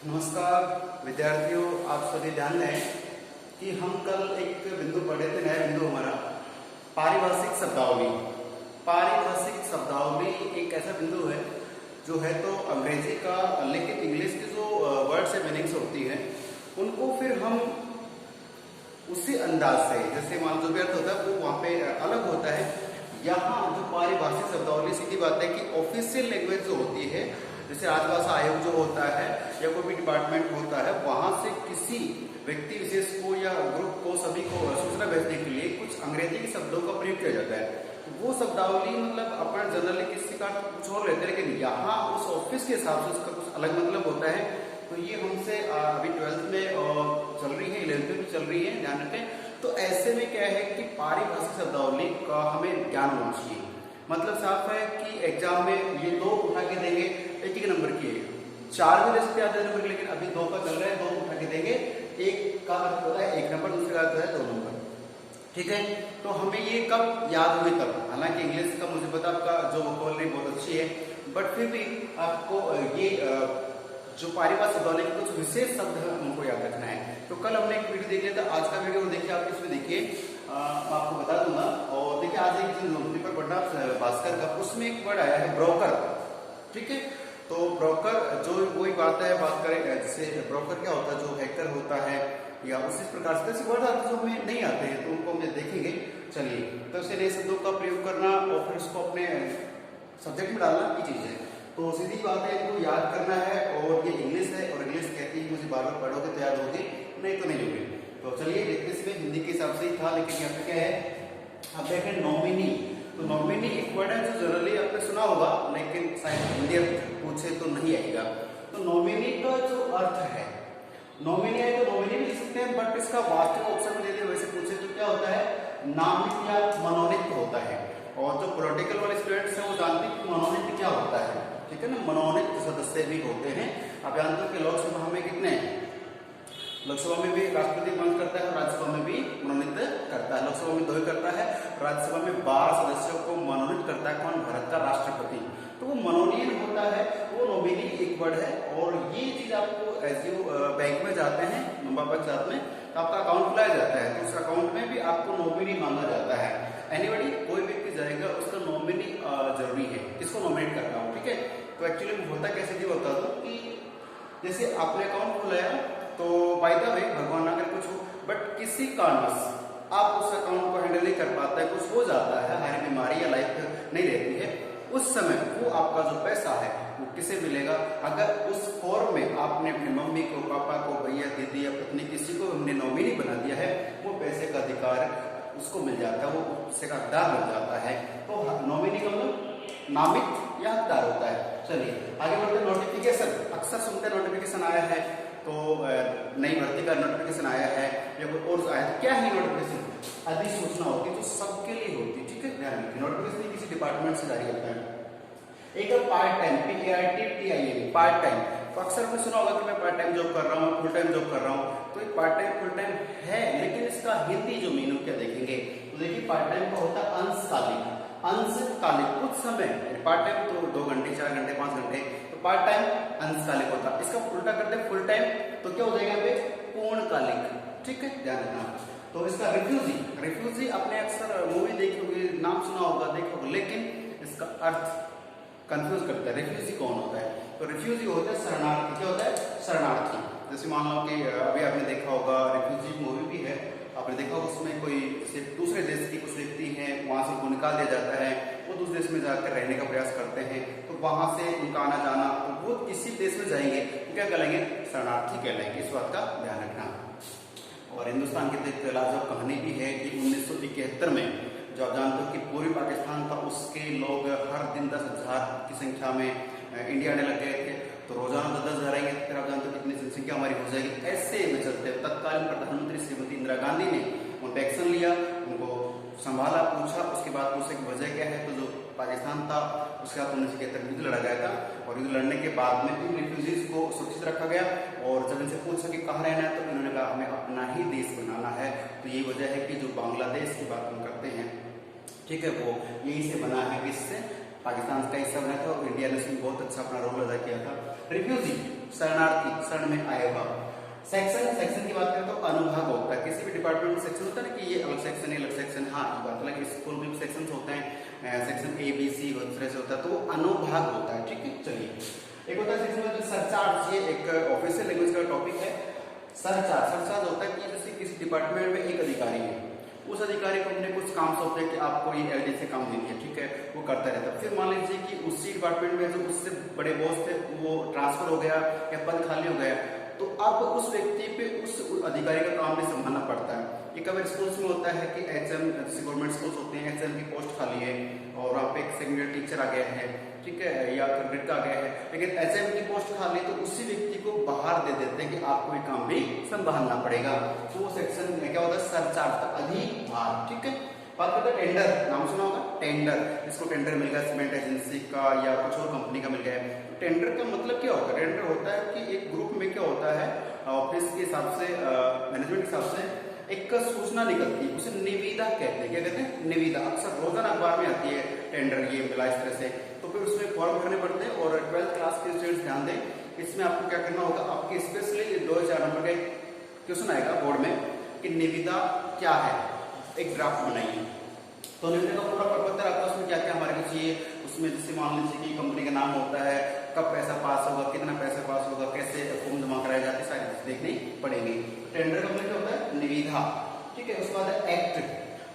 नमस्कार विद्यार्थियों, आप सभी ध्यान दें कि हम कल एक बिंदु पढ़े थे। नया बिंदु हमारा पारिभाषिक शब्दावली। पारिभाषिक शब्दावली एक ऐसा बिंदु है जो है तो अंग्रेजी का, लेकिन इंग्लिश के जो वर्ड्स है, मीनिंग्स होती हैं, उनको फिर हम उसी अंदाज से, जैसे मान जो भी अर्थ होता है वो वहाँ पे अलग होता है। यहाँ जो पारिभाषिक शब्दावली, सीधी बात है कि ऑफिशियल लैंग्वेज जो होती है, जैसे राजभाषा आयोग जो होता है या कोई भी डिपार्टमेंट होता है, वहां से किसी व्यक्ति विशेष को या ग्रुप को, सभी को सूचना भेजने के लिए कुछ अंग्रेजी के शब्दों का प्रयोग किया जाता है। वो शब्दावली मतलब अपन जनरली किसी का कुछ और लेते हैं, लेकिन यहाँ उस ऑफिस के हिसाब से उसका कुछ अलग मतलब होता है। तो ये हमसे अभी 12th में चल रही है, 11th में भी चल रही है, ध्यान रखें। तो ऐसे में क्या है कि पारिभाषिक शब्दावली का हमें ज्ञान होना चाहिए। मतलब साफ है कि एग्जाम में ये दो उठा के देंगे, एक एक नंबर की है, 4 भी ले सकते हैं नंबर, लेकिन अभी 2 का चल रहा है, 2 उठा के देंगे। एक का अर्थ होता है 1 नंबर, दूसरे का अर्थ होता है 2 नंबर। ठीक है, तो हमें ये कब याद हुए तब। हालांकि इंग्लिश का मुझे पता आपका जो वोकैबुलरी बहुत अच्छी है, बट फिर भी आपको ये जो पारिभाषिक शब्दावली के कुछ विशेष शब्द हमको याद रखना है। तो कल हमने एक वीडियो देख लिया था, आज का वीडियो देखिए, आप इसमें देखिए, मैं आपको बता दूंगा। और देखिए आज एक न्यूज़पेपर पढ़ना भास्कर का, उसमें एक वर्ड आया है ब्रोकर। ठीक है, तो ब्रोकर जो वही बात है, बात करें जैसे ब्रोकर क्या होता है, जो हैकर होता है या उसी प्रकार से ऐसे वर्ड आते जो हमें नहीं आते हैं, तो उनको हम देखेंगे। चलिए, तो ऐसे नए शब्दों का प्रयोग करना और फिर उसको अपने सब्जेक्ट में डालना की चीज है। तो सीधी बात है, इनको याद करना है। और ये इंग्लिश है, और इंग्लिश कहती है मुझे बार बार पढ़ोगे तो याद होगी, नहीं तो नहीं होगी। तो चलिए देखते, इसमें हिंदी के हिसाब से ही था, लेकिन यहाँ पे क्या है, अब देखें नॉमिनी। तो नॉमिनी एक वर्ड है जो जनरली आपने सुना होगा, लेकिन शायद हिंदी पूछे तो नहीं आएगा। तो नॉमिनी का जो अर्थ है, नॉमिनी है तो नॉमिनी भी लिख सकते हैं, बट इसका वास्तविक ऑप्शन में यदि वैसे पूछे तो क्या होता है, नामित या मनोनीत होता है। और जो पॉलिटिकल वाले स्टूडेंट्स हैं वो जानते हैं कि मनोनीत क्या होता है। ठीक है ना, मनोनीत सदस्य भी होते हैं। आप जानते हो कि लोकसभा में कितने, लोकसभा में भी राष्ट्रपति मनोनीत करता है और राज्यसभा में भी मनोनीत करता है। लोकसभा में 2 ही करता है, राज्यसभा में 12 सदस्यों को मनोनीत करता है। कौन? भारत का राष्ट्रपति। तो वो मनोनीत होता है, वो नॉमिनी एक वर्ड है। और ये चीज आपको एज यू बैंक में जाते हैं, लंबा पंचायत में, तो आपका अकाउंट खुलाया जाता है, तो उस अकाउंट में भी आपको नॉमिनी मांगा जाता है। एनीबडी, कोई व्यक्ति जाएगा, उसका नॉमिनी जरूरी है, किसको नॉमिनेट करना हो। ठीक है, तो एक्चुअली होता कैसे जी, बता दो कि जैसे आपने अकाउंट खुलाया, तो बाय द वे भगवान ना करे कुछ हो, बट किसी कारणवश आप उस अकाउंट को हैंडल नहीं कर पाता है, कुछ हो जाता है, हमारी बीमारी या लाइफ नहीं रहती है, उस समय वो आपका जो पैसा है वो किसे मिलेगा? अगर उस फॉर्म में आपने अपनी मम्मी को, पापा को, भैया, दीदी या पत्नी, किसी को हमने नॉमिनी बना दिया है, वो पैसे का अधिकार उसको मिल जाता है, वो पैसे का हकदार बन जाता है। तो नॉमिनी का मतलब नामित या हकदार होता है। चलिए आगे बढ़ते हैं। नोटिफिकेशन, अक्सर सुनते हैं नोटिफिकेशन आया है, तो नई भर्ती का नोटिफिकेशन आया है या कोई और आया है। क्या है नोटिफिकेशन? अधिसूचना होती है जो सबके लिए होती है। ठीक है, ध्यान रखिए, नोटिफिकेशन किसी डिपार्टमेंट से जारी होता है। एक part time, PART-TIME, part time. तो अक्सर आपने सुना होगा कि मैं पार्ट टाइम जॉब कर रहा हूँ, फुल टाइम जॉब कर रहा हूँ। तो ये पार्ट टाइम, फुल टाइम है, लेकिन इसका हिंदी जो मीनिंग क्या देखेंगे, तो देखिए पार्ट टाइम का होता है अंशकालिक। अंशकालिक कुछ समय, पार्ट टाइम तो 2 घंटे, 4 घंटे, 5 घंटे, तो पार्ट टाइम अंशकालिक होता है। इसका उल्टा करते हैं फुल टाइम, तो क्या हो जाएगा यहाँ पे, पूर्णकालिक। ठीक है, ध्यान रखना। तो इसका रिफ्यूजी, रिफ्यूजी आपने अक्सर मूवी देखी होगी, नाम सुना होगा, देखा होगा, लेकिन इसका अर्थ कंफ्यूज करता है। रिफ्यूजी कौन होता है? तो रिफ्यूजी होता है शरणार्थी। क्या होता है? शरणार्थी। जैसे मान लो कि अभी आपने देखा होगा, रिफ्यूजी मूवी भी है, आपने देखा होगा, उसमें कोई दूसरे देश की कुछ व्यक्ति हैं, वहां से उनको निकाल दिया जाता है, वो दूसरे देश में जाकर रहने का प्रयास करते हैं, तो वहां से उनका आना जाना, तो वो किसी देश में जाएंगे तो क्या कहलाएंगे? शरणार्थी कहलाएंगे। इस बात का ध्यान रखना। और हिंदुस्तान की एक लाजवाब कहानी भी है कि 1971 में, जो आप जानते हो कि पूर्वी पाकिस्तान था, उसके लोग हर दिन 10,000 की संख्या में इंडिया आने लग गए थे। तो रोजाना 10,000 आएंगे, फिर आप जानते हो कितनी जनसंख्या हमारी हो जाएगी। ऐसे में चलते तत्कालीन प्रधानमंत्री श्रीमती इंदिरा गांधी ने उन पर एक्शन लिया, उनको संभाला, पूछा, उसके बाद पूछा कि वजह क्या है। तो जो पाकिस्तान था उसके बाद 1971 युद्ध लड़ा गया था, और युद्ध लड़ने के बाद में इन रिफ्यूजीज को सुरक्षित रखा गया। और जब इनसे पूछा कि कहाँ रहना है, तो इन्होंने कहा हमें अपना ही देश बनाना है। तो यही वजह है कि जो बांग्लादेश की बात हम करते हैं, ठीक है, वो यही से बना है, किससे? पाकिस्तान का हिस्सा बना था, और इंडिया ने इसमें बहुत अच्छा अपना रोल अदा किया था। रिफ्यूजी शरणार्थी, शरण में आया हुआ। सेक्शन की बात करें तो अनुभाग होता है, किसी भी डिपार्टमेंट में सेक्शन होता है ना कि ये अलग सेक्शन, ये अलग सेक्शन। हाँ, ये बात अलग, स्कूल में सेक्शन होते हैं, सेक्शन ए बी सी तरह से होता है, तो अनुभाग होता है। ठीक है, चलिए एक होता है सेक्शन में सरचार्ज, ये एक ऑफिशियल लैंग्वेज का टॉपिक है। सरचार्ज होता है कि जैसे किसी डिपार्टमेंट में एक अधिकारी है, उस अधिकारी को अपने कुछ काम सौंपते हैं कि आपको ये ऐसे काम देनी है, ठीक है, वो करता रहता है। फिर मान लीजिए कि उसी डिपार्टमेंट में जो उससे बड़े बॉस थे वो ट्रांसफर हो गया या पद खाली हो गया, तो अब उस व्यक्ति पे उस अधिकारी का काम भी संभालना पड़ता है। ये कभी स्कूल्स में होता है कि एचएम, जैसे गवर्नमेंट स्कूल्स होते हैं, एचएम की पोस्ट खाली है और वहाँ पे एक सेकेंडरी टीचर आ गया है, ठीक है, या ग्रेड का आ गया है, लेकिन एचएम की पोस्ट खाली है, तो उसी व्यक्ति को बाहर दे देते हैं कि आपको ये काम भी संभालना पड़ेगा। तो वो सेक्शन में क्या होता है, सरचार्ज का अधिभार। ठीक है, बात करते हैं टेंडर, नाम सुना होगा टेंडर, इसको टेंडर मिल गया सीमेंट एजेंसी का या कुछ और कंपनी का मिल गया है। टेंडर का मतलब क्या होता है, टेंडर होता है कि एक ग्रुप में क्या होता है, ऑफिस के हिसाब से, मैनेजमेंट के हिसाब से एक सूचना निकलती है, उसे निविदा कहते हैं। क्या कहते हैं, निविदा। अक्सर रोजाना अखबार में आती है टेंडर, ये मिला इस तरह से, तो फिर उसमें फॉर्म भरने पड़ते हैं। और 12th क्लास के स्टूडेंट्स ध्यान दें, इसमें आपको क्या करना होगा, आपके स्पेशली 2004 नंबर का क्वेश्चन आएगा बोर्ड में कि निविदा क्या है, एक ड्राफ्ट बनाइए। तो निविदा का पूरा प्रपत्र आपको उसमें क्या क्या हमारे को चाहिए, उसमें जैसे मान लीजिए कि कंपनी का नाम होता है, कब पैसा पास होगा, कितना पैसा पास होगा, कैसे फॉर्म जमा कराए जाते हैं, सारी चीजें देखनी पड़ेगी। टेंडर का मतलब क्या होता है, निविदा। ठीक है, उसके बाद एक्ट।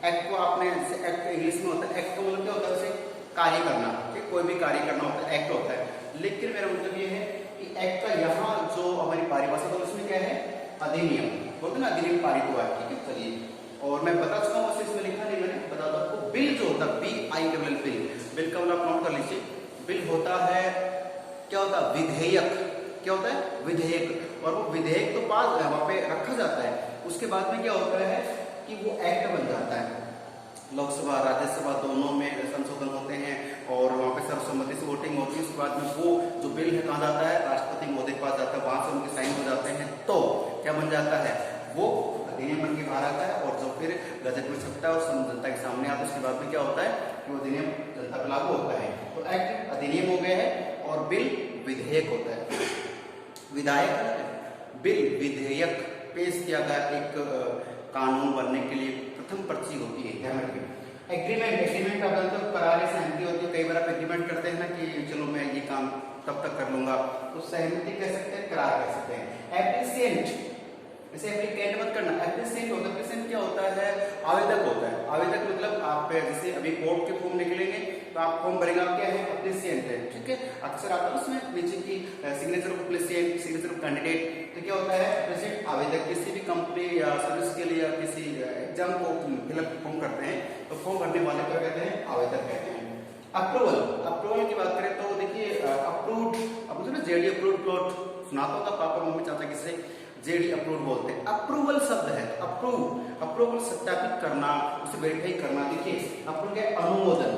एक्ट को आपने, एक्ट इंग्लिश में होता है, एक्ट का मतलब क्या होता है, जैसे कार्य करना, ठीक, कोई भी कार्य करना होता है, एक्ट होता है। लेकिन मेरा मतलब ये है कि एक्ट का यहाँ जो हमारी परिभाषा है उसमें क्या है, अधिनियम बोलते ना, अधिनियम पारित हुआ है। ठीक है, चलिए, और मैं बता चुका हूँ, इसमें लिखा नहीं मैंने, बता दो आपको। बिल जो होता है, BILL, बिल का मतलब नोट कर लीजिए। बिल होता है, क्या होता है, विधेयक। क्या होता है, विधेयक। और वो विधेयक तो पास वहां पे रखा जाता है, उसके बाद में क्या होता है कि वो एक्ट बन जाता है। लोकसभा राज्यसभा दोनों में संशोधन होते हैं और वहाँ पे सर्वसम्मति से वोटिंग होती है। उसके बाद में वो जो बिल है कहाँ जाता है, राष्ट्रपति महोदय के पास जाता है, वहां से उनके साइन हो जाते हैं, तो क्या बन जाता है, वो अधिनियम बन के बाहर आता है और जो फिर गजट में छपता है और जनता के सामने आता है। उसके बाद में क्या होता है कि वो अधिनियम जनता पर लागू होता है। तो एक्ट अधिनियम हो गया है और बिल विधेयक होता है। विधायक, बिल, विधेयक पेश किया गया एक कानून बनने के लिए प्रथम पर्ची होती है, ध्यान रखिए। एग्रीमेंट का मतलब करार या सहमति होती है। कई बार आप एग्रीमेंट करते हैं ना कि चलो मैं ये काम तब तक कर लूंगा, तो सहमति कह सकते हैं, करार कह सकते हैं। एप्लीसेंट, इसे एप्लीकेंट मत करना, एप्लीसेंट होता है। एप्लीसेंट क्या होता है, आवेदक होता है। आवेदक मतलब आप जैसे अभी कोर्ट के फॉर्म निकलेंगे तो आप फॉर्म भरेंगे, आप क्या है, एप्लीसेंट है। ठीक है, अक्सर आता है उसमें नीचे की signature of applicant, signature of candidate. तो क्या होता है, एप्लीसेंट आवेदक किसी भी कंपनी या सर्विस के लिए या किसी एग्जाम को फिलअप फॉर्म करते हैं, तो फॉर्म भरने वाले को कहते हैं, आवेदक कहते हैं। अप्रूवल, अप्रूवल की बात करें तो देखिए, अप्रूव्ड, अब मुझे ना जेडी अप्रूव्ड प्लॉट सुना तो पापा मम्मी चाचा किसे जेडी अप्रूव बोलते हैं। अप्रूवल शब्द है, अप्रूवल सत्यापित करना, उसे वेरीफाई करना। देखिए अप्रूव क्या, अनुमोदन,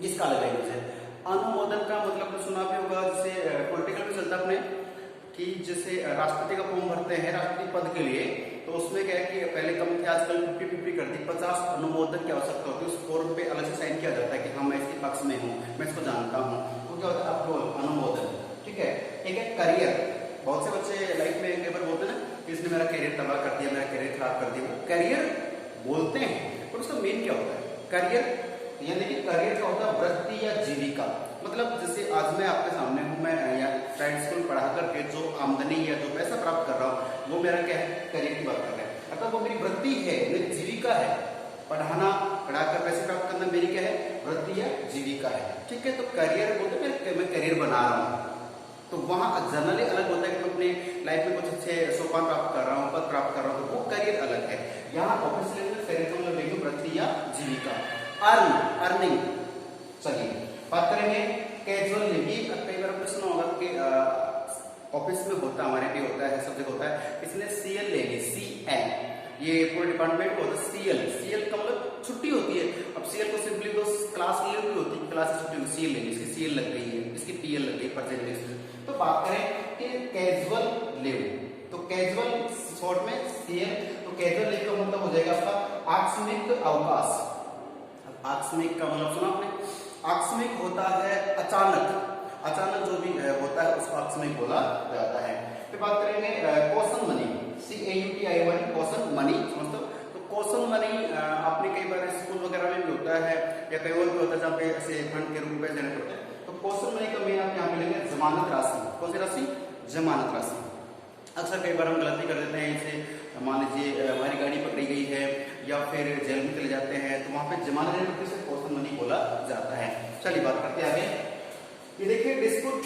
जिसका अलग लैंग्वेज है। अनुमोदन का मतलब तो सुना भी होगा, जैसे पॉलिटिकल में चलता अपने कि जैसे राष्ट्रपति का फॉर्म भरते हैं राष्ट्रपति पद के लिए, तो उसमें क्या है कि पहले कम थे, आजकल 50-50 कर दी, 50 अनुमोदन की आवश्यकता होती है। उस फॉर्म पे अलग से साइन किया जाता है कि हाँ मैं इसके पक्ष में हूँ, मैं इसको जानता हूँ। तो क्या होता है, अप्रूवल, अनुमोदन। ठीक है, एक है करियर। बहुत से बच्चे लाइफ में कई बार बोलते हैं ना कि इसने मेरा करियर तबाह कर दिया, मेरा करियर खराब कर दिया। करियर बोलते हैं पर उसका मेन क्या होता है, करियर यानी कि करियर क्या होता है, वृत्ति या जीविका। मतलब जैसे आज मैं आपके सामने हूँ, मैं यहाँ प्राइवेट स्कूल पढ़ा करके जो आमदनी या जो पैसा प्राप्त कर रहा हूँ, वो मेरा क्या है, करियर की बात कर रहे हैं। अर्थात वो मेरी वृत्ति है, मेरी जीविका है। पढ़ाना, पढ़ाकर पैसे प्राप्त करना मेरी क्या है, वृत्ति या जीविका है। ठीक है, तो करियर बोलते हैं मैं करियर बना रहा हूँ, तो वहाँ जनरली अलग होता है कि मैं अपने लाइफ में कुछ अच्छे सोपान प्राप्त कर रहा हूँ, पद प्राप्त कर रहा हूँ, तो वो करियर अलग है। यहाँ ऑफिशियल में करियर का मतलब वृत्ति या जीविका। Earn, earning. चलिए बात करेंगे कैजुअल लीव। कई बार आपने सुना होगा कि ऑफिस में होता है, हमारे भी होता है, सब जगह होता है, इसने CL ले ली, CL, ये पूरे डिपार्टमेंट को होता है CL। CL का मतलब छुट्टी होती है। अब CL को सिंपली तो क्लास लीव भी होती है, क्लास छुट्टी होती है, CL ले ली, इसकी CL लग गई है, इसकी PL लग गई, परसेंटेज। तो बात करें कि कैजुअल लीव, तो कैजुअल शॉर्ट में CL, तो कैजुअल लीव का मतलब हो जाएगा आपका आकस्मिक अवकाश। आकस्मिक का मतलब सुना आपने, आकस्मिक होता है अचानक, अचानक जो भी होता है उसको अक्षमयी बोला जाता है। फिर बात करेंगे caution money, CAUTION, caution money, समझते हो? तो कॉशन मनी आपने कई बार स्कूल वगैरह में भी होता है या कई और भी होता है जहाँ पे ऐसे फंड के रूप में देने पड़ते हैं। तो कॉशन मनी का मेन आप यहाँ पे लेंगे जमानत राशि। कौन सी राशि? जमानत राशि। अक्सर कई बार हम गलती कर देते हैं, जैसे मान लीजिए हमारी गाड़ी पकड़ी गई है या फिर जेल में चले जाते हैं तो वहां पे जमानत देने पर उसे कॉशन मनी बोला जाता है। चलिए बात करते हैं आगे। ये देखिए डिस्प्यूट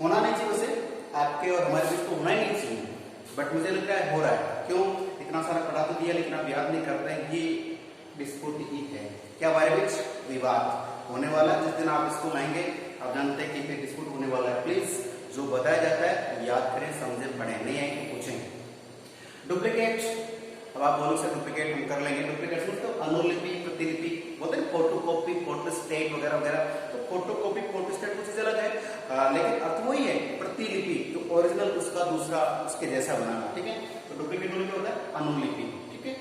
होना नहीं चाहिए, वैसे आपके और हमारे बीच तो होना ही नहीं चाहिए, बट मुझे लगता है हो रहा है। क्यों? इतना सारा पढ़ा तो दिया लेकिन आप याद नहीं करते हैं। ये डिस्प्यूट ही है क्या? हमारे बीच विवाद होने वाला है। जिस दिन आप इसको लाएंगे आप जानते हैं कि डिस्प्यूट होने वाला है। प्लीज जो बताया जाता है याद करें, समझे, पढ़े, नहीं है कि पूछें। डुप्लीकेट, अब आप बोलो से डुप्लीकेट हम कर लेंगे। डुप्लीकेट मतलब अनुलिपि, प्रतिलिपि, बोलते हैं फोटोकॉपी, फोटोस्टेट वगैरह वगैरह। तो फोटोकॉपी, फोटोस्टेट कुछ चीज अलग है, लेकिन अर्थ वही है। प्रतिलिपि तो ओरिजिनल उसका दूसरा उसके जैसा बनाना, ठीक है। तो डुप्लीकेट होने क्या होता है? अनुलिपि, ठीक है।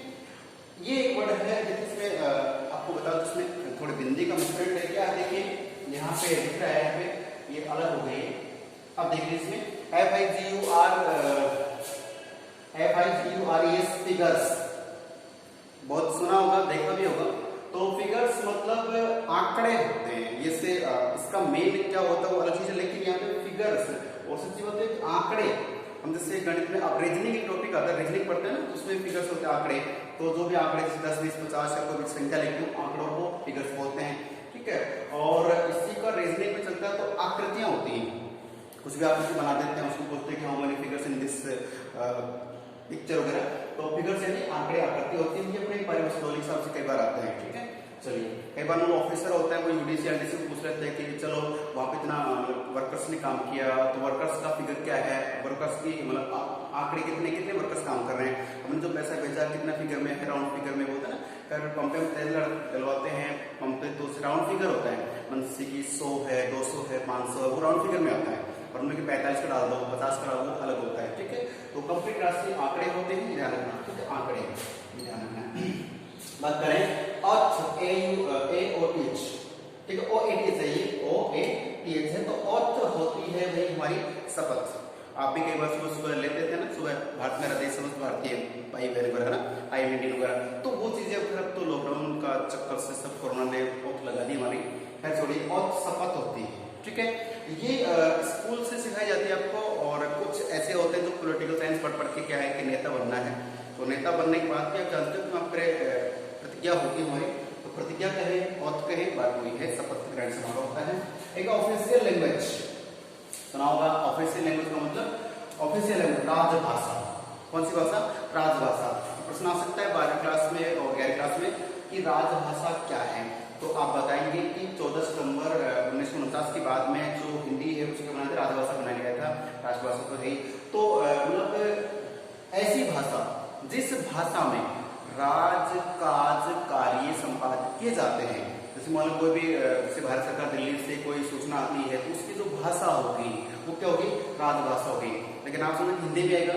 ये एक वर्ड है जिसमें आपको बता दो, इसमें थोड़ी बिंदी का मिसप्रिंट है। क्या देखिए यहाँ पे दिख रहा है, यहाँ पे ये अलग हो गई है। अब देखिए इसमें FIGURES फिगर्स, बहुत सुना होगा, देखा भी होगा। तो फिगर्स मतलब आंकड़े होते हैं। जैसे इसका मेन क्या होता है वो अलग चीज है, लेकिन यहाँ पे फिगर्स और सब चीज होते हैं आंकड़े। हम जैसे गणित में अब रीजनिंग एक टॉपिक आता है, रीजनिंग पढ़ते हैं ना, तो उसमें फिगर्स होते हैं आंकड़े। तो जो भी आंकड़े 10, 20, 50 या कोई भी संख्या लिखते हैं आंकड़ों को फिगर्स बोलते हैं, ठीक है। और इसी का रीजनिंग में चलता है तो आकृतियां होती हैं। कुछ भी आकृति बना देते हैं, उसको बोलते हैं कि how many figures in this picture वगैरह। तो फिगर्स यानी आंकड़े, आकृति होती है। अपने पारिभाषिक हिसाब से कई बार आते हैं, ठीक है। चलिए कई बार वो ऑफिसर होता है, वो यूडीसी एलडीसी को पूछ लेते हैं कि चलो वहां पे इतना वर्कर्स ने काम किया तो वर्कर्स का फिगर क्या है, वर्कर्स की मतलब आंकड़े कितने कितने वर्कर्स काम कर रहे हैं, हमने जो पैसा भेजा कितना फिगर में है, राउंड फिगर में होता है ना। अगर पंप में तेल डलवाते हैं पंप पे तो राउंड फिगर होता है, मनसी की 100 है, 200 है, 500 है, वो राउंड फिगर में आता है। और उनमें 45 का डाल दो, 50 का डाल दो, अलग होता है, ठीक है। तो कंप्लीट राशि आंकड़े होते हैं, ध्यान रखना, ठीक है। आंकड़े ध्यान रखना। बात करें ऑथ, AOTH, ठीक है। OATH है, ये OATH है। तो ऑथ होती है भाई हमारी शपथ। आप भी कई बार सुबह लेते थे ना, सुबह भारत मेरा देश समस्त भारतीय भाई बहन वगैरह ना, IMD वगैरह। तो वो चीजें अब तो लॉकडाउन का चक्कर से सब कोरोना ने ऑथ लगा दी हमारी। खैर छोड़िए, ऑथ शपथ होती है, ठीक है। ये स्कूल से सिखाई जाती है आपको। और कुछ ऐसे होते हैं जो पॉलिटिकल साइंस पढ़ के क्या है कि नेता बनना है। तो नेता बनने के बाद भी आप जानते हो वहां पर प्रतिज्ञा होती हमारी। तो प्रतिज्ञा कहें, ऑथ कहें, बात हुई है, शपथ ग्रहण समारोह होता है। एक ऑफिशियल लैंग्वेज सुना होगा। ऑफिशियल लैंग्वेज का मतलब ऑफिशियल लैंग्वेज राजभाषा। कौन सी भाषा? राजभाषा। प्रश्न आ सकता है 12वीं क्लास में और 11वीं क्लास में कि राजभाषा क्या है। तो आप बताएंगे कि 14 सितंबर 1949 के बाद में जो हिंदी है उसको बनाते राजभाषा बनाया गया था। राजभाषा तो है ही। तो मतलब ऐसी भाषा जिस भाषा में राज काज कार्य संपादित किए जाते हैं। जैसे मान लो कोई भी जैसे भारत सरकार दिल्ली से कोई सूचना आती है तो उसकी जो भाषा होगी वो क्या होगी? राजभाषा होगी। लेकिन आप समझ हिंदी में आएगा,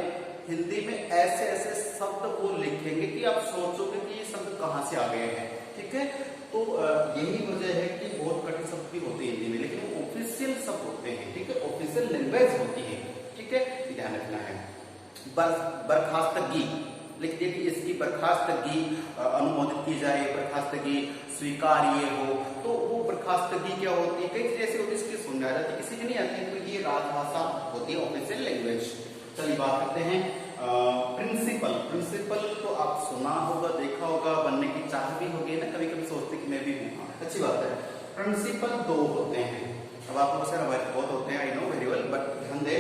हिंदी में ऐसे ऐसे शब्द वो लिखेंगे कि आप सोचोगे कि ये शब्द कहाँ से आ गए हैं, ठीक है। तो यही वजह है कि बहुत कठिन शब्द भी होते हैं हिंदी में, लेकिन वो ऑफिशियल शब्द होते हैं, ठीक है। ऑफिशियल लैंग्वेज होती है, ठीक है, ध्यान रखना है। बर्खास्तगी लिख दिए कि इसकी बर्खास्तगी अनुमोदित की जाए, बर्खास्तगी स्वीकार्य हो। तो वो बर्खास्तगी क्या होती है? कई चीजें ऐसी होती है इसकी समझा जाती है, किसी की नहीं आती है। तो ये राजभाषा होती है, ऑफिशियल लैंग्वेज। चलिए बात करते हैं प्रिंसिपल। प्रिंसिपल तो आप सुना होगा, देखा होगा, बनने की चाह भी होगी ना, कभी कभी सोचते कि मैं भी हूँ, अच्छी बात है। प्रिंसिपल 2 होते हैं। अब आपको सर बहुत होते हैं, I know very well, but ध्यान दें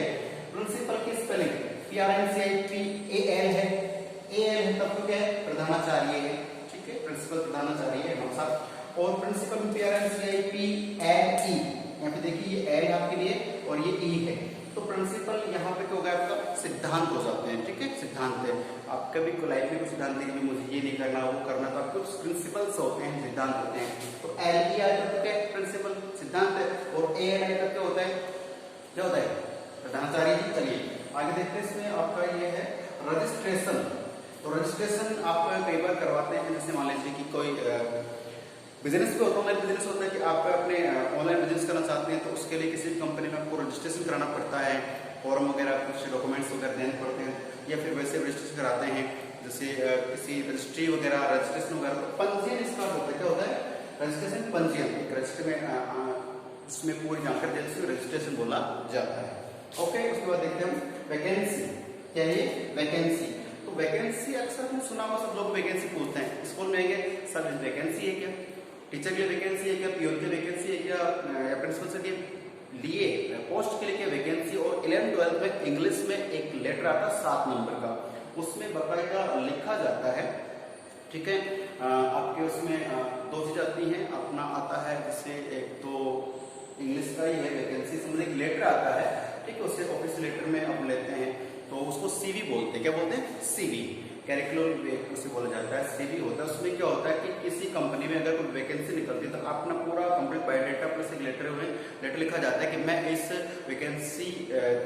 प्रिंसिपल की स्पेलिंग PRINCIPAL है। AL है तब तो क्या है? प्रधानाचार्य है, ठीक है। प्रिंसिपल प्रधानाचार्य है हमारे साथ। और प्रिंसिपल PRINCIPLE, यहाँ पे देखिए ये L आपके लिए और ये E है। तो प्रिंसिपल यहाँ पे क्या होगा? आपका सिद्धांत हो जाते हैं, ठीक है। सिद्धांत है, आप कभी को लाइफ में कुछ सिद्धांत देंगे, मुझे ये नहीं करना वो करना, तो आपके कुछ प्रिंसिपल्स होते हैं, सिद्धांत होते हैं। तो LE आए तब क्या है? प्रिंसिपल सिद्धांत है। और AL आए तब क्या होता है? क्या होता है? प्रधानाचार्य। चलिए आगे देखते हैं। इसमें आपका ये है रजिस्ट्रेशन। तो रजिस्ट्रेशन आप कई बार करवाते हैं, जैसे मान लीजिए कि कोई बिजनेस पे होता है, ऑनलाइन बिजनेस होता है कि आप अपने ऑनलाइन बिजनेस करना चाहते हैं तो उसके लिए किसी भी कंपनी में आपको रजिस्ट्रेशन कराना पड़ता है, फॉर्म वगैरह कुछ डॉक्यूमेंट्स वगैरह देने पड़ते हैं, या फिर वैसे रजिस्ट्रेशन कराते हैं जैसे किसी रजिस्ट्री वगैरह रजिस्ट्रेशन वगैरह। तो पंजीयन इसका होता है, क्या होता है रजिस्ट्रेशन, पंजीयन। एक रजिस्टर में उसमें पूरी जानकारी देते हैं, रजिस्ट्रेशन बोला जाता है। ओके, उसके बाद देखते हैं हम वैकेंसी। क्या है वैकेंसी? तो वैकेंसी अक्सर आपने सुना होगा, सब लोग वैकेंसी पूछते हैं स्कूल में आएंगे, सर वैकेंसी है क्या, टीचर के लिए वैकेंसी है क्या, पीओन की वैकेंसी है क्या, या प्रिंसिपल से लिए पोस्ट के लिए क्या वैकेंसी। और 11th-12th में इंग्लिश में एक लेटर आता है 7 नंबर का, उसमें बाकायदा लिखा जाता है, ठीक है। आपके उसमें 2 चीज आती हैं, अपना आता है जिससे एक तो इंग्लिश का ही है वैकेंसी, समझ एक लेटर आता है, ठीक है, उससे ऑफिस लेटर में आप लेते हैं तो उसको सीवी बोलते हैं। क्या बोलते हैं? सीवी, कैरिकुलम उसे बोला जाता है, सीवी होता है। उसमें क्या होता है कि किसी कंपनी में अगर कोई वैकेंसी निकलती है तो अपना पूरा कंप्लीट बायोडाटा प्लस एक लेटर में लेटर लिखा जाता है कि मैं इस वैकेंसी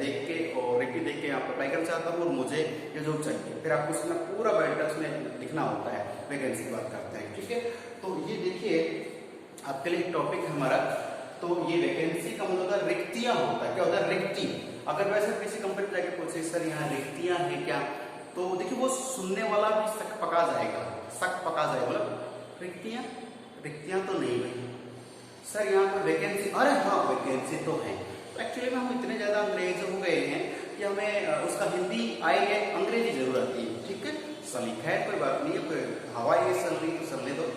देख के और रेटिंग देख के यहाँ पर अप्लाई करना चाहता हूँ और मुझे ये जॉब चाहिए। फिर आपको उसमें पूरा बायोडाटा उसमें लिखना होता है, वैकेंसी की बात करते हैं, ठीक है। तो ये देखिए आपके लिए एक टॉपिक है हमारा। तो ये वैकेंसी का मतलब होता है रिक्तियां होता है। क्या होता है? रिक्ति। अगर वैसे किसी कंपनी में जाके पूछे सर यहाँ रिक्तियां हैं क्या, तो देखिए वो सुनने वाला भी शक पका जाएगा, मतलब रिक्तियां, रिक्तियां तो नहीं भाई सर यहाँ पर वैकेंसी, अरे हाँ वैकेंसी तो है। तो एक्चुअली में हम इतने ज्यादा अंग्रेज हो गए हैं कि हमें उसका हिंदी आएगा, अंग्रेजी जरूर आती है, ठीक है। सलीका है, कोई बात नहीं है, कोई हवाई चल रही तो चलने दो।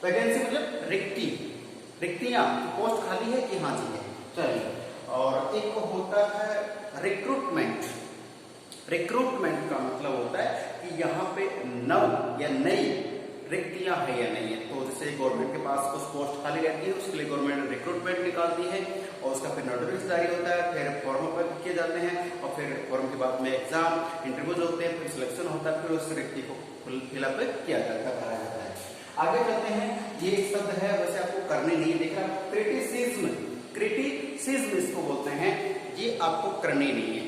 वैकेंसी मतलब रिक्ति, रिक्तियां, पोस्ट खाली है कि हाँ जी है, चलिए। और एक होता है रिक्रूटमेंट। रिक्रूटमेंट का मतलब होता है कि यहाँ पे नव या नई रिक्तियां है या नहीं है। तो जैसे गवर्नमेंट के पास कुछ पोस्ट खाली रहती है, उसके लिए गवर्नमेंट रिक्रूटमेंट निकालती है और उसका फिर नोटिफिकेशन जारी होता है, फिर फॉर्म अप्लाई किए जाते हैं और फिर फॉर्म के बाद में एग्जाम इंटरव्यूज होते हैं, फिर सिलेक्शन होता है, फिर उस रिक्ति को फिलअप किया जाता है, भरा जाता है। आगे चलते हैं, ये एक शब्द है वैसे आपको करने नहीं दिख रहा, क्रिटिसिज्म। क्रिटिसिज्म इसको बोलते हैं, ये आपको करनी नहीं है,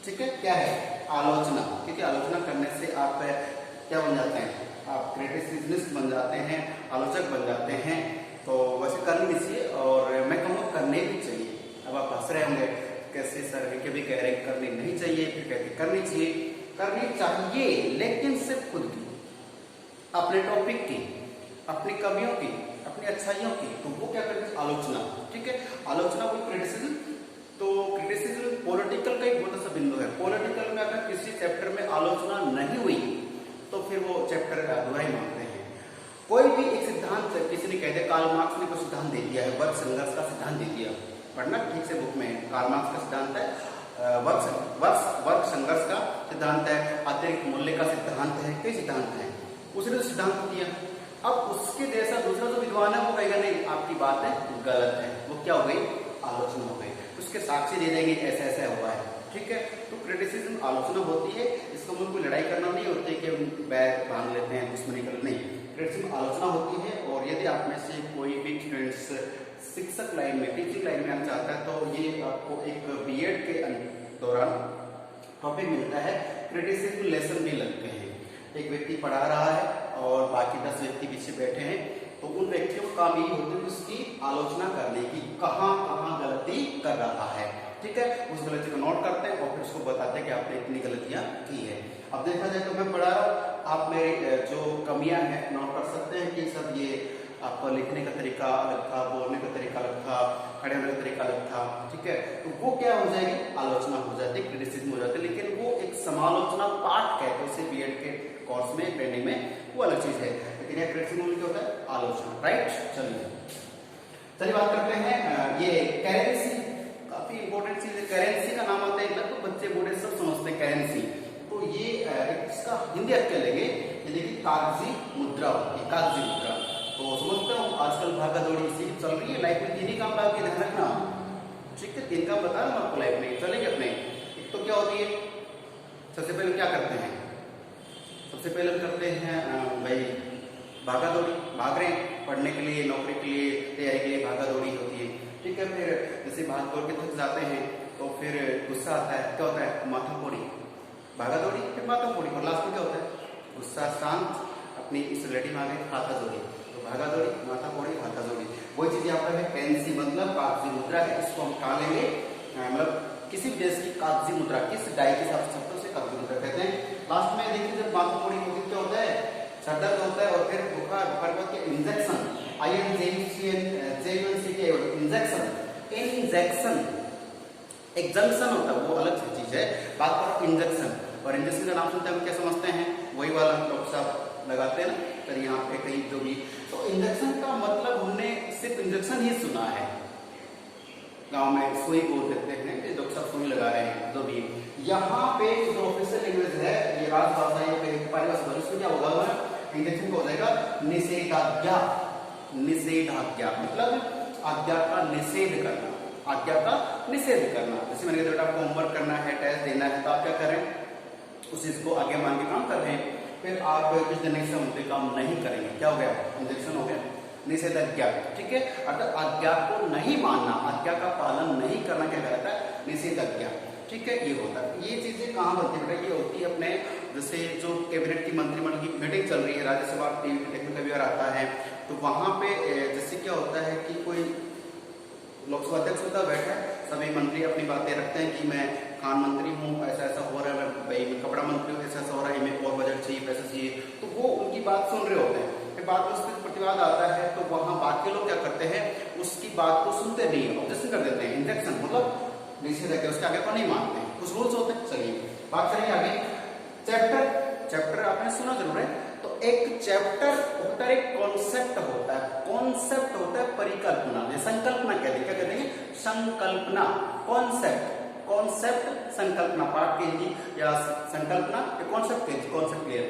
ठीक है। क्या है? आलोचना, क्योंकि आलोचना करने से आप क्या बन जाते हैं, आप क्रिटिसिज्मिस्ट बन जाते हैं, आलोचक बन जाते हैं। तो वैसे करनी नहीं चाहिए और मैं कहूँगा करने भी चाहिए। अब आप हंस रहे होंगे कैसे सर के भी कह रहे हैं करनी नहीं चाहिए, फिर कहते करनी चाहिए। करनी चाहिए लेकिन सिर्फ खुद की, अपने टॉपिक की, अपनी कमियों की, अपनी अच्छाइयों की। तो वो क्या करते हैं? आलोचना, ठीक है। आलोचना कोई क्रिटिसिज्म। तो क्रिटिसिज्म पॉलिटिकल का एक छोटा सा बिंदु है। पॉलिटिकल में अगर किसी चैप्टर में आलोचना नहीं हुई तो फिर वो चैप्टर अधूरा ही मानते हैं। कोई भी एक सिद्धांत किसी ने कह दिया, कार्ल मार्क्स ने कुछ सिद्धांत दे दिया है, वर्ग संघर्ष का सिद्धांत दे दिया, पढ़ना ठीक से बुक में। कार्ल मार्क्स का सिद्धांत है वर्ग संघर्ष का सिद्धांत है, अतिरिक्त मूल्य का सिद्धांत है, कई सिद्धांत है। उसने तो सिद्धांत दिया, अब उसके जैसा दूसरा जो विद्वान है वो कहेगा नहीं आपकी बात है गलत है, वो क्या हो गई? आलोचना हो गई। उसके साक्षी दे देंगे ऐसा ऐसा हुआ है, ठीक है। तो क्रिटिसिज्म आलोचना होती है, इसका मतलब कोई लड़ाई करना नहीं होती कि हम बैग बांध लेते हैं दुश्मनी कर, नहीं। क्रिटिसिज्म आलोचना होती है। और यदि आप में से कोई भी स्टूडेंट्स शिक्षक लाइन में, टीचिंग लाइन में आना चाहता है तो ये आपको एक बीएड के दौरान टॉपिक मिलता है, क्रिटिसिज्म लेसन भी लगते हैं। एक व्यक्ति पढ़ा रहा है और बाकी 10 व्यक्ति पीछे बैठे हैं, तो उन व्यक्तियों का काम ये होता है उसकी आलोचना करने की, कहाँ कहाँ गलती कर रहा है, ठीक है। उस गलती को नोट करते हैं और फिर उसको बताते हैं कि आपने इतनी गलतियां की है। अब देखा जाए तो मैं पढ़ा रहा हूँ, आप मेरी जो कमियां हैं नोट कर सकते हैं कि सब ये आपका लिखने का तरीका अलग था, बोलने का तरीका अलग था, खड़े होने का तरीका अलग था, ठीक है। तो वो क्या हो जाएगी? आलोचना हो जाती है, क्रिटिसिज्म हो जाती है। लेकिन वो एक समालोचना पाठ कहते हैं उसे बीएड के कोर्स में, ट्रेनिंग में, वो अलग चीज है। लेकिन यह क्रिटिसिज्म क्या होता है? आलोचना, राइट। चलिए बात करते हैं ये करेंसी, काफी इंपॉर्टेंट चीज है। करेंसी का नाम आता है, लगभग बच्चे बूढ़े सब समझते हैं करेंसी। तो ये इसका हिंदी अर्थ क्या लेंगे? ये देखिए कागजी मुद्रा होती है, कागजी मुद्रा। तो समझते हो आजकल भागा दौड़ी इसी चल रही है लाइफ में, 3 ही काम बाकी ध्यान रखना, ठीक है। 3 काम बता रहा हूँ आपको लाइफ में चलेंगे अपने। एक तो क्या होती है, सबसे पहले क्या करते हैं? सबसे पहले हम करते हैं भाई भागा दौड़ी, भाग रहे हैं पढ़ने के लिए, नौकरी के लिए, तैयारी के लिए भागा दौड़ी होती है, ठीक है। फिर जैसे भाग दौड़ के थक जाते हैं तो फिर गुस्सा आता है, क्या होता है? माथा फोड़ी, भागा दौड़ी फिर माथा फोड़ी, और लास्ट में क्या होता है? गुस्सा शांत, नहीं, इस रिलेटिव में आ गए खाता जोड़ी, तो भागा जोड़ी, माथा कोड़ी, खाता जोड़ी। वही चीज यहाँ पर है पेंसी, मतलब कागजी मुद्रा है, इसको हम कहा लेंगे, मतलब किसी भी देश की कागजी मुद्रा, किस डाई के हिसाब से उसे कागजी मुद्रा कहते हैं। लास्ट में देखिए जब माथा कोड़ी होती है क्या होता है, सर दर्द होता है, और फिर बुखार, बुखार के इंजेक्शन, इंजेक्शन, इंजेक्शन, एक जंक्शन होता है वो अलग चीज है, बात करो इंजेक्शन। और इंजेक्शन का नाम सुनते हैं हम क्या समझते हैं, वही वाला डॉक्टर साहब लगाते हैं ना, फिर यहाँ पे कहीं जो भी, तो इंजेक्शन का मतलब हमने सिर्फ इंजेक्शन ही सुना है, गांव में सुई बोल देते हैं, डॉक्टर साहब सुई लगा रहे हैं, जो भी। यहाँ पे जो ऑफिशियल लैंग्वेज है, ये राजभाषा या फिर परिभाषा, उसमें क्या होगा, इंजेक्शन को हो जाएगा निषेधाज्ञा, निषेधाज्ञा मतलब आज्ञा का निषेध करना, आज्ञा का निषेध करना। जैसे मैंने कहा आपको होमवर्क करना है, टेस्ट देना है, तो आप क्या करें, उस चीज को आगे मान के काम कर रहे हैं, फिर आप कुछ दिन से काम नहीं करेंगे, क्या हो गया, इंजेक्शन हो गया, निषेधाज्ञा, ठीक है। अर्थात आज्ञा को नहीं मानना, आज्ञा का पालन नहीं करना क्या कहता है, निषेधाज्ञा, ठीक है। ये होता है, ये चीजें कहाँ बनती है बेटा, ये होती है अपने जैसे जो कैबिनेट की मंत्रिमंडल की मीटिंग चल रही है, राज्यसभा टीवी कभी आता है, तो वहां पे जैसे क्या होता है कि कोई लोकसभा अध्यक्ष होता है, बैठा है, सभी मंत्री अपनी बातें रखते हैं कि मैं खान मंत्री हूँ, ऐसा ऐसा हो रहा है, मैं कपड़ा मंत्री हूँ, ऐसा ऐसा हो रहा है, मैं और बजट चाहिए, पैसा चाहिए, तो वो उनकी बात सुन रहे होते हैं। फिर बाद में उस पर प्रतिवाद आता है, तो वहां बाकी लोग क्या करते हैं, उसकी बात को सुनते नहीं, ऑब्जेक्शन कर देते हैं, इंजेक्शन मतलब निषेध, उसके आगे को नहीं मानते हैं, कुछ रूल्स होते हैं। चलिए बात करेंगे आगे, चैप्टर, चैप्टर आपने सुना जरूर है, तो एक चैप्टर होता है, एक कॉन्सेप्ट होता है, कॉन्सेप्ट होता है परिकल्पना, संकल्पना कहते हैं, क्या कहते हैं, संकल्पना, कॉन्सेप्ट, कॉन्सेप्ट संकल्पना, पाठ कीजिए या संकल्पना या कॉन्सेप्ट कीजिए, कॉन्सेप्ट क्लियर।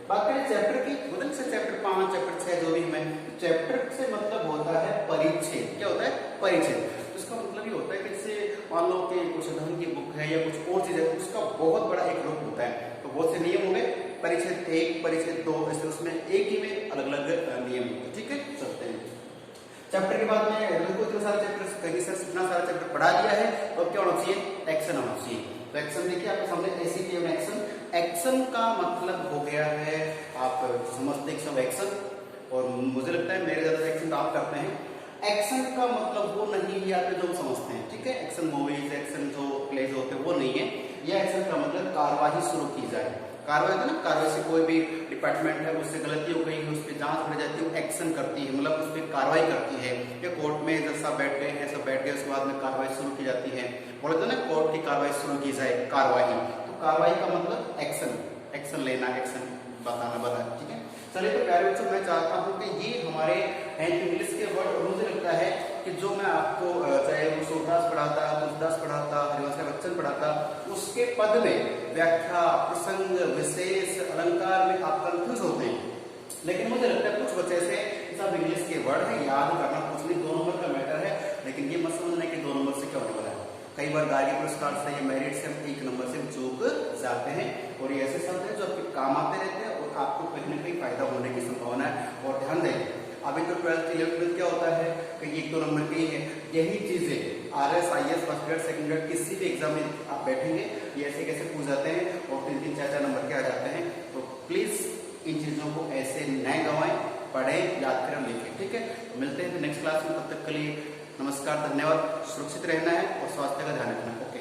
बात करें चैप्टर की, मतलब से चैप्टर 5, चैप्टर 6 जो भी हमें, चैप्टर से मतलब होता है परिच्छेद, क्या होता है, परिच्छेद। उसका मतलब ये होता है कि जैसे मान लो कि कुछ धर्म की बुक है या कुछ और चीज है, उसका बहुत बड़ा एक रूप होता है, तो बहुत से नियम होंगे, परिच्छेद 1, परिच्छेद 2, ऐसे उसमें एक ही में अलग अलग नियम होते हैं, ठीक है। चलते हैं चैप्टर के बाद में, इतना सारा चैप्टर कहीं से इतना सारा चैप्टर पढ़ा दिया है, तो क्या होना चाहिए, एक्शन होना चाहिए। तो एक्शन देखिए आपके सामने एसीटी एक्शन, एक्शन का मतलब हो गया है, आप समझते सब एक्शन, और मुझे लगता है मेरे ज्यादा एक्शन आप करते हैं। एक्शन का मतलब वो नहीं है यहाँ पे जो हम समझते हैं, ठीक है, एक्शन मूवीज, एक्शन जो प्लेज होते हैं वो नहीं है, यह एक्शन का मतलब कार्रवाई शुरू की जाए, कार्रवाई है ना, कार्रवाई से कोई भी डिपार्टमेंट है उससे गलती हो गई है, उस पर जांच बढ़ जाती है, वो एक्शन करती है, मतलब उस पर कार्रवाई करती है, या कोर्ट में जब सब बैठ गए हैं, सब बैठ गए, उसके बाद में कार्रवाई शुरू की जाती है, बोले तो ना कोर्ट की कार्रवाई शुरू की जाए, कार्रवाई, तो कार्रवाई का मतलब एक्शन, एक्शन लेना, एक्शन बताना, ठीक है। चलिए तो प्यारे बच्चों, मैं चाहता हूँ कि ये हमारे इंग्लिश के वर्ड, और मुझे लगता है कि जो मैं आपको चाहे वो सूरदास पढ़ाता, तुलसीदास पढ़ाता, हरिवंश बच्चन पढ़ाता, उसके पद में व्याख्या, प्रसंग, विशेष, अलंकार में आप कंफ्यूज होते हैं, लेकिन मुझे लगता है कुछ बच्चे से सब इंग्लिश के वर्ड है, याद करना कुछ नहीं, 2 नंबर का मैटर है, लेकिन ये मत समझना कि 2 नंबर से क्या होने वाला है। कई बार गार्गी पुरस्कार से या मेरिट से 1 नंबर से चूक जाते हैं, और ये ऐसे शब्द हैं जो आपके काम आते रहते हैं और आपको कहीं ना कहीं फायदा होने की संभावना है। और ध्यान दें, अभी तो 12th 11th क्या होता है कि 1-2 नंबर की है, यही चीजें RS, IS, first grade, second grade किसी भी एग्जाम में आप बैठेंगे, ये ऐसे कैसे पूछ जाते हैं और 3-3, 4-4 नंबर के आ जाते हैं। तो प्लीज इन चीजों को ऐसे न गंवाएं, पढ़ें, याद करें, लिखें, ठीक है। मिलते हैं नेक्स्ट क्लास में, तब तक के लिए नमस्कार, धन्यवाद। सुरक्षित रहना है और स्वास्थ्य का ध्यान रखना, ओके।